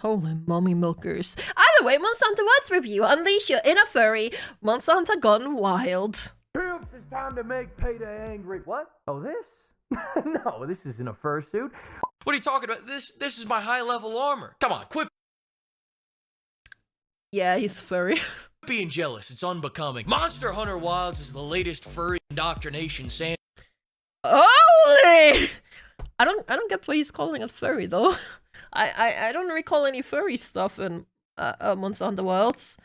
Holy mommy milkers. Either way, Monster Hunter World's review. Unleash your inner furry. Monster Hunter Gone Wild. Troops, it's time to make Payday angry. What? Oh, this? No, this isn't a fursuit. What are you talking about? This is my high-level armor. Come on, quit Yeah, he's furry. being jealous. It's unbecoming. Monster Hunter Wilds is the latest furry indoctrination sand. Holy! I don't get why he's calling it furry though. I don't recall any furry stuff in Monster Hunter Wilds.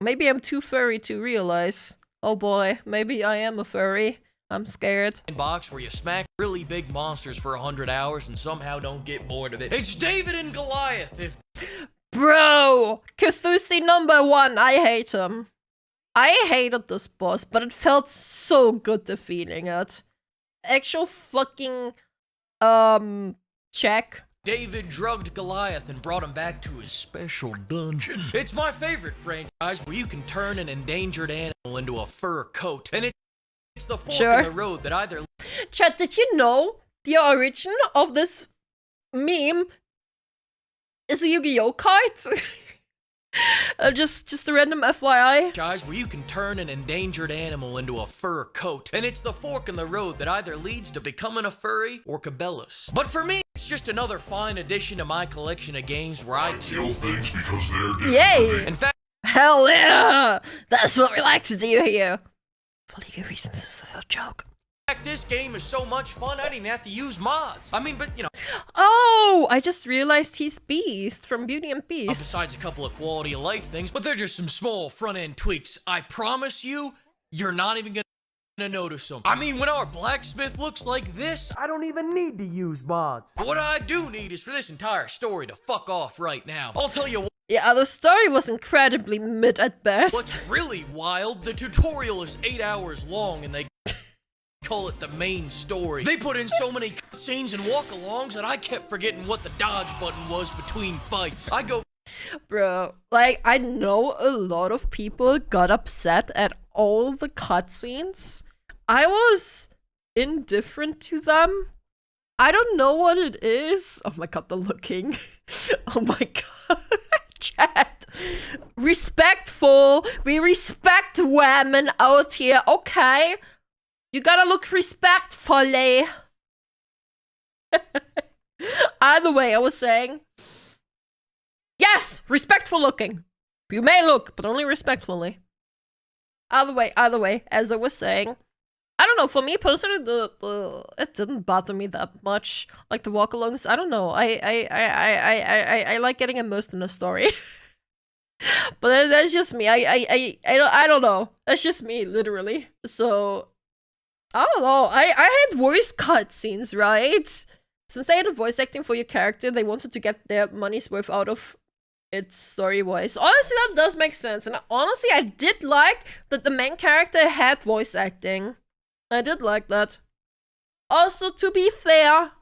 Maybe I'm too furry to realize. Oh boy, maybe I am a furry. I'm scared. Box where you smack really big monsters for 100 hours and somehow don't get bored of it. It's David and Goliath. If Bro! Cthulhu #1, I hate him. I hated this boss, but it felt so good defeating it. Actual fucking, check. David drugged Goliath and brought him back to his special dungeon. It's my favorite franchise where you can turn an endangered animal into a fur coat. And it's the fork in the road that either... Chat, did you know the origin of this meme is a Yu-Gi-Oh card? Just a random FYI. Where you can turn an endangered animal into a fur coat. And it's the fork in the road that either leads to becoming a furry or Cabela's. But for me, it's just another fine addition to my collection of games where I kill things because they're different. Yay! In fact, hell yeah! That's what we like to do here. For legal reasons, this is a joke. This game is so much fun, I didn't have to use mods. I mean, but you know. Oh, I just realized he's Beast from Beauty and Beast. Besides a couple of quality of life things, but they're just some small front-end tweaks. I promise you, you're not even gonna notice them. I mean, when our blacksmith looks like this, I don't even need to use mods. what I do need is for this entire story to fuck off right now. I'll tell you what. Yeah, the story was incredibly mid at best. What's really wild, the tutorial is 8 hours long and they call it the main story. They put in so many cutscenes and walk-alongs that I kept forgetting what the dodge button was between fights. I go... Bro, like, I know a lot of people got upset at all the cutscenes. I was indifferent to them. I don't know what it is. Oh my god, the looking. Oh my god. Chat. Respectful. We respect women out here, okay? You gotta look respectfully. Either way, I was saying, yes, respectful looking. You may look, but only respectfully. Either way, as I was saying, I don't know, for me personally, it didn't bother me that much. Like the walk-alongs, I don't know. I like getting immersed in a story. But that's just me. I don't know. That's just me, literally. So I don't know. I had voice cutscenes, right? Since they had a voice acting for your character, they wanted to get their money's worth out of it story-wise. Honestly, that does make sense. And honestly, I did like that the main character had voice acting. I did like that. Also, to be fair,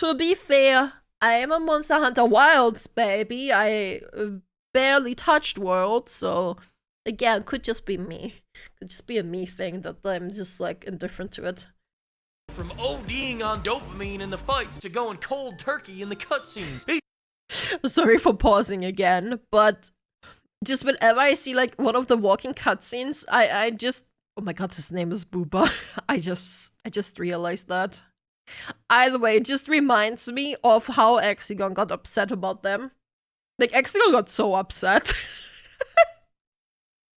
I am a Monster Hunter Wilds baby. I barely touched Worlds, so again, could just be me. Could just be a me thing that I'm just like indifferent to it. From ODing on dopamine in the fights to going cold turkey in the cutscenes. Sorry for pausing again, but just whenever I see like one of the walking cutscenes, I just, oh my god, his name is Booba. I just realized that. Either way, it just reminds me of how Exigon got upset about them. Like, Exigon got so upset.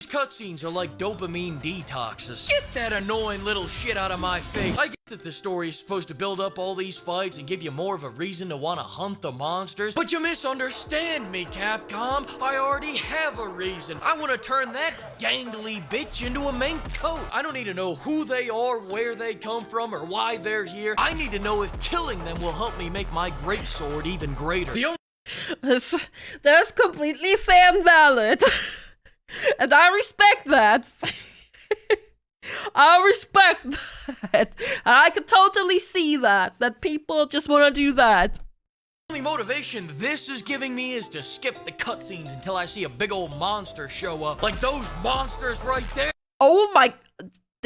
These cutscenes are like dopamine detoxes. Get that annoying little shit out of my face. I get that the story is supposed to build up all these fights and give you more of a reason to want to hunt the monsters, but you misunderstand me, Capcom. I already have a reason. I want to turn that gangly bitch into a mink coat. I don't need to know who they are, where they come from, or why they're here. I need to know if killing them will help me make my greatsword even greater. That's completely fair and valid. And I respect that. I respect that. And I can totally see that people just want to do that. The only motivation this is giving me is to skip the cutscenes until I see a big old monster show up. Like those monsters right there. Oh my...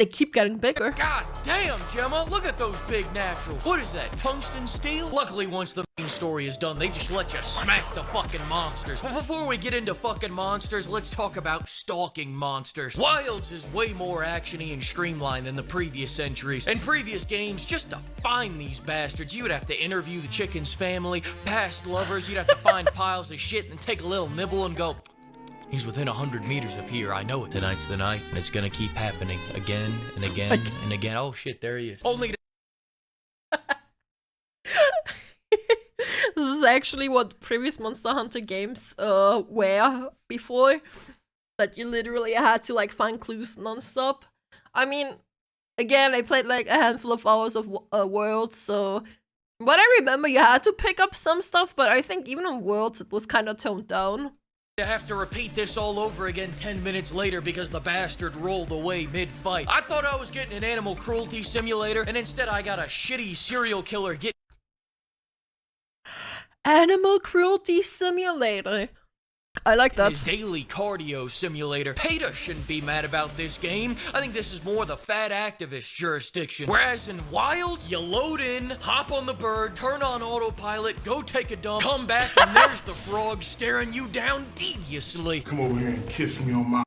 they keep getting bigger. God damn, Gemma, look at those big naturals. What is that, tungsten steel? Luckily, once the main story is done, they just let you smack the fucking monsters. But before we get into fucking monsters, let's talk about stalking monsters. Wilds is way more actiony and streamlined than the previous entries. In previous games, just to find these bastards, you would have to interview the chicken's family, past lovers, you'd have to find piles of shit and take a little nibble and go, he's within 100 meters of here, I know it. Tonight's the night, and it's gonna keep happening again and again and again. Oh shit, there he is. Only to This is actually what previous Monster Hunter games were before. That you literally had to like find clues non-stop. I mean, again, I played like a handful of hours of Worlds, so... But I remember you had to pick up some stuff, but I think even on Worlds it was kind of toned down. have to repeat this all over again 10 minutes later because the bastard rolled away mid-fight. I thought I was getting an animal cruelty simulator, and instead I got a shitty serial killer get- Animal cruelty simulator. I like that. His daily cardio simulator. PETA shouldn't be mad about this game. I think this is more the fat activist jurisdiction. Whereas in Wild, you load in, hop on the bird, turn on autopilot, go take a dump, come back, and there's the frog staring you down deviously. Come over here and kiss me on my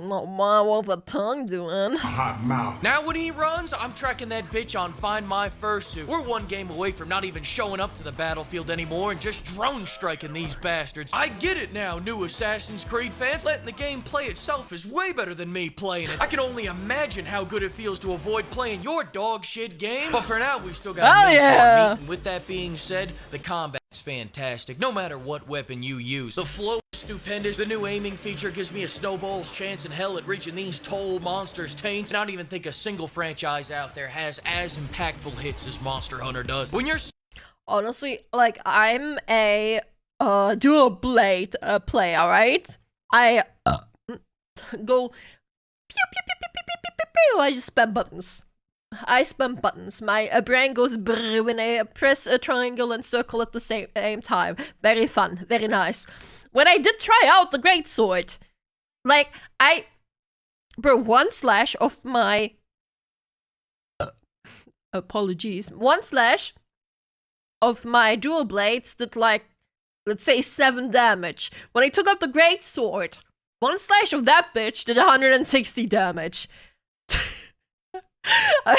Oh my, what's the tongue doing? hot mouth. Now when he runs, I'm tracking that bitch on Find My Fursuit. We're one game away from not even showing up to the battlefield anymore and just drone striking these bastards. I get it now, new Assassin's Creed fans. Letting the game play itself is way better than me playing it. I can only imagine how good it feels to avoid playing your dog shit game. But for now, we still got a yeah. meat. And with that being said, the combat's fantastic, no matter what weapon you use. The flow is stupendous. The new aiming feature gives me a snowball's chance in hell at reaching these tall monsters' taints. And I don't even think a single franchise out there has as impactful hits as Monster Hunter does. When you're Honestly, like, I'm a dual blade player, right? I go pew pew pew pew pew pew pew pew pew. I just spam buttons. I spam buttons. My brain goes brrr when I press a triangle and circle at the same time. Very fun. Very nice. When I did try out the greatsword, like, bro, one slash of my... apologies. One slash of my dual blades did, like, let's say 7 damage. When I took out the greatsword, one slash of that bitch did 160 damage. My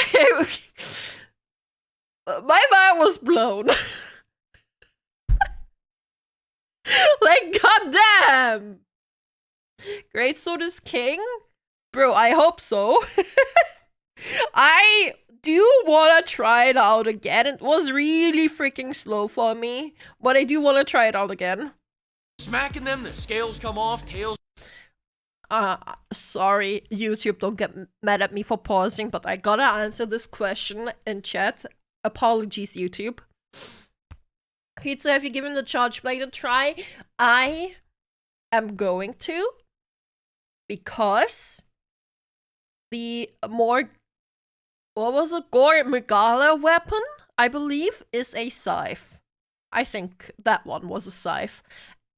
mind was blown. Like, goddamn! Greatsword is king? Bro, I hope so. I do want to try it out again. It was really freaking slow for me, but I do want to try it out again. smacking them, the scales come off, tails. Sorry, YouTube, don't get mad at me for pausing, but I gotta answer this question in chat. Apologies, YouTube. Pizza, have you given the charge blade a try? I am going to, because the more, what was it, Gore Megala weapon, I believe, is a scythe. I think that one was a scythe.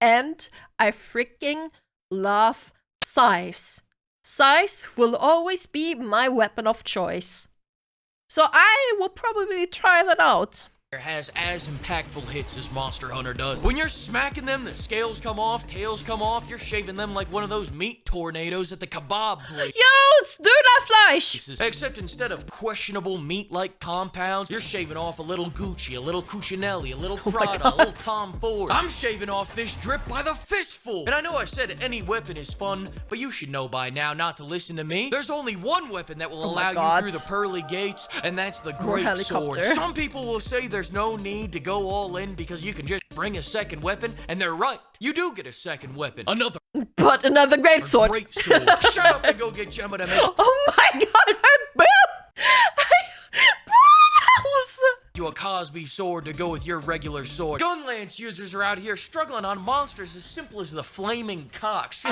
And I freaking love scythes. Scythes will always be my weapon of choice. So I will probably try that out. Has as impactful hits as Monster Hunter does. When you're smacking them, the scales come off, tails come off, you're shaving them like one of those meat tornadoes at the kebab place. Yo, it's Dönerfleisch! Except instead of questionable meat-like compounds, you're shaving off a little Gucci, a little Cucinelli, a little Prada, a little Tom Ford. I'm shaving off this drip by the fistful. And I know I said any weapon is fun, but you should know by now not to listen to me. There's only one weapon that will allow you through the pearly gates, and that's the great sword. Some people will say there's no need to go all in because you can just bring a second weapon, and they're right. You do get a second weapon. Another great sword. Great sword. Shut up and go get Gemma to make. Oh my god, I that was you a Cosby sword to go with your regular sword. Gunlance users are out here struggling on monsters as simple as the flaming cocks.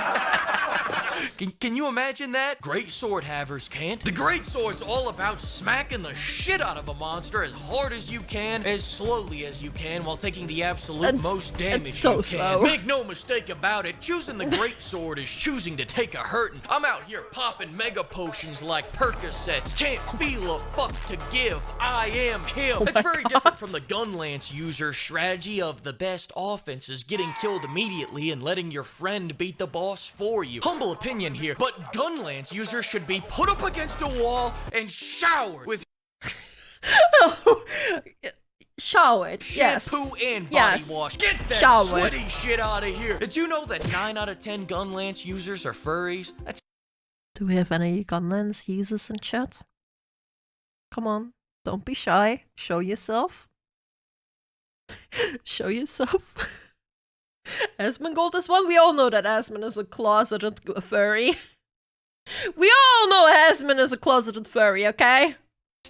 Can you imagine that? Great sword havers can't. The great sword's all about smacking the shit out of a monster as hard as you can, as slowly as you can, while taking the absolute most damage you can. Slow. Make no mistake about it, choosing the great sword is choosing to take a hurtin'. I'm out here popping mega potions like Percocets. Can't feel a fuck to give. I am him. It's very different from the Gunlance user strategy of the best offense is getting killed immediately and letting your friend beat the boss for you. Humble opinion here, but Gunlance users should be put up against a wall and showered with showered, yes. shampoo and body Yes. wash. Get that Showered. sweaty shit out of here. Did you know that 9 out of 10 Gunlance users are furries? That's Do we have any Gunlance users in chat? Come on, don't be shy. Show yourself. Show yourself. Asmongold is one. We all know that Asmon is a closeted furry. We all know Asmon is a closeted furry, okay?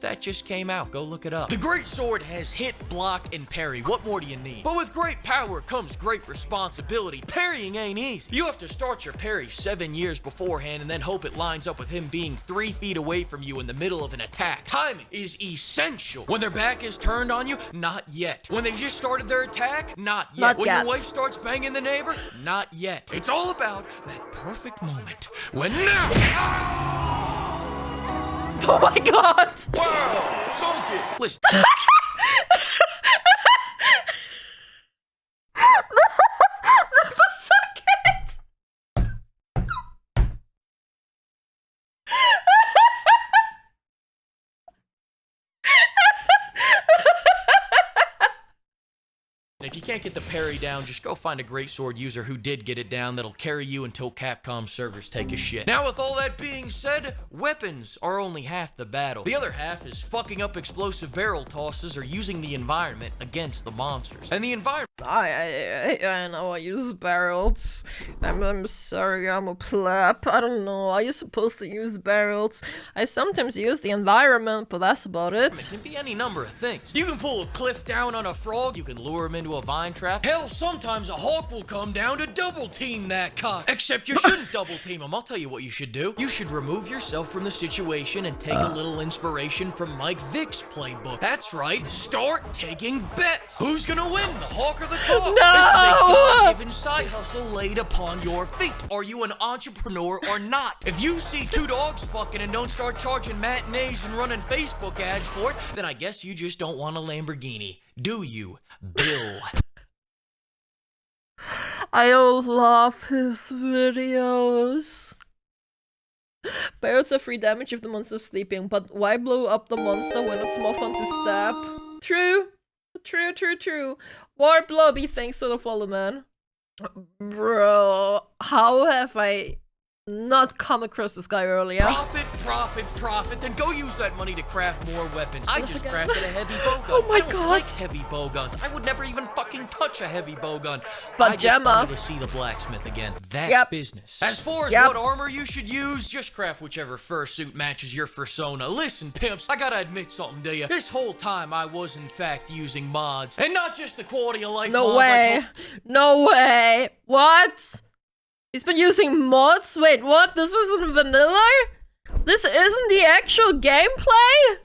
That just came out. Go look it up. The great sword has hit, block, and parry. What more do you need? But with great power comes great responsibility. Parrying ain't easy. You have to start your parry 7 years beforehand and then hope it lines up with him being 3 feet away from you in the middle of an attack. Timing is essential. When their back is turned on you, not yet. When they just started their attack, not yet. Not When yet. your wife starts banging the neighbor, not yet. It's all about that perfect moment. When now... Oh my god! Wow! Sunk it! Listen. The second! If you can't get the parry down, just go find a great sword user who did get it down that'll carry you until Capcom servers take a shit. Now with all that being said, weapons are only half the battle. The other half is fucking up explosive barrel tosses or using the environment against the monsters. And the environment... I know I use barrels. I'm sorry, I'm a pleb. I don't know, are you supposed to use barrels? I sometimes use the environment, but that's about It it. can be any number of things. You can pull a cliff down on a frog, you can lure him into a vine trap. Hell, sometimes a hawk will come down to double team that cock. Except you shouldn't double team him. I'll tell you what you should do. You should remove yourself from the situation and take a little inspiration from Mike Vick's playbook. That's right, start taking bets. Who's gonna win, the hawk or the cock? No! This is a God-given side hustle laid upon your feet. Are you an entrepreneur or not? If you see 2 dogs fucking and don't start charging matinees and running Facebook ads for it, then I guess you just don't want a Lamborghini. Do you, Bill? I love his videos. Barrels are free damage if the monster's sleeping, but why blow up the monster when it's more fun to stab? True. True. Warp lobby, thanks to the follow, man. Bro, how have I not come across this guy earlier? Profit. Then go use that money to craft more weapons. I just again. crafted a heavy bow gun. Oh my I don't God. like heavy bow guns. I would never even fucking touch a heavy bow gun. But I just Gemma. wanted to see the blacksmith again. That's Yep. business. As far as Yep. what armor you should use, just craft whichever fursuit matches your persona. Listen, pimps, I gotta admit something to you. This whole time I was in fact using mods. And not just the quality of life No mods. way. No way. What? He's been using mods? Wait, what? This isn't vanilla? This isn't the actual gameplay?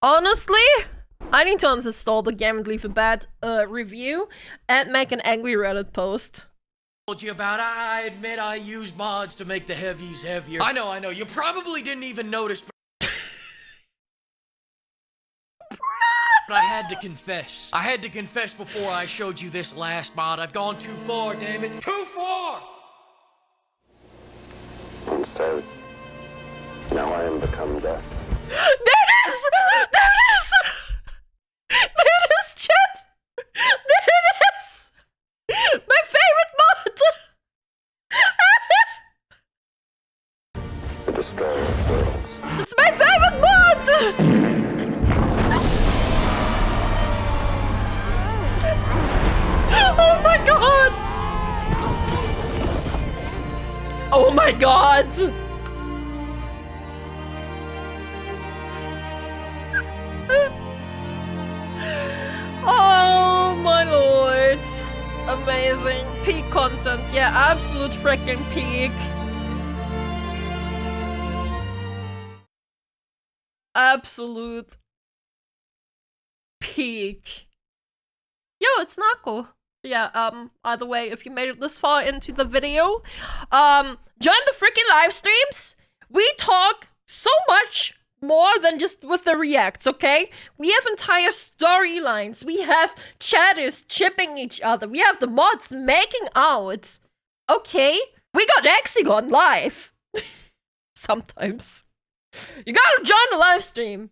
Honestly? I need to uninstall the game and leave a bad review and make an angry Reddit post. Told you about. I admit I used mods to make the heavies heavier. I know. You probably didn't even notice, but I had to confess. I had to confess before I showed you this last mod. I've gone too far, damn it. Too far! One says, now I am become death. There it is! There it is! There it is, chat! There it is! My favorite mod! The destroyer of worlds. It's my favorite mod! Oh my god! Oh my god! amazing. Peak content. Yeah, absolute freaking peak. Absolute peak. Yo, it's Nako. Yeah, either way, if you made it this far into the video, join the freaking live streams. We talk so much more than just with the reacts, okay? We have entire storylines. We have chatters chipping each other. We have the mods making out. Okay? We got Hexagon live. Sometimes. You gotta join the live stream.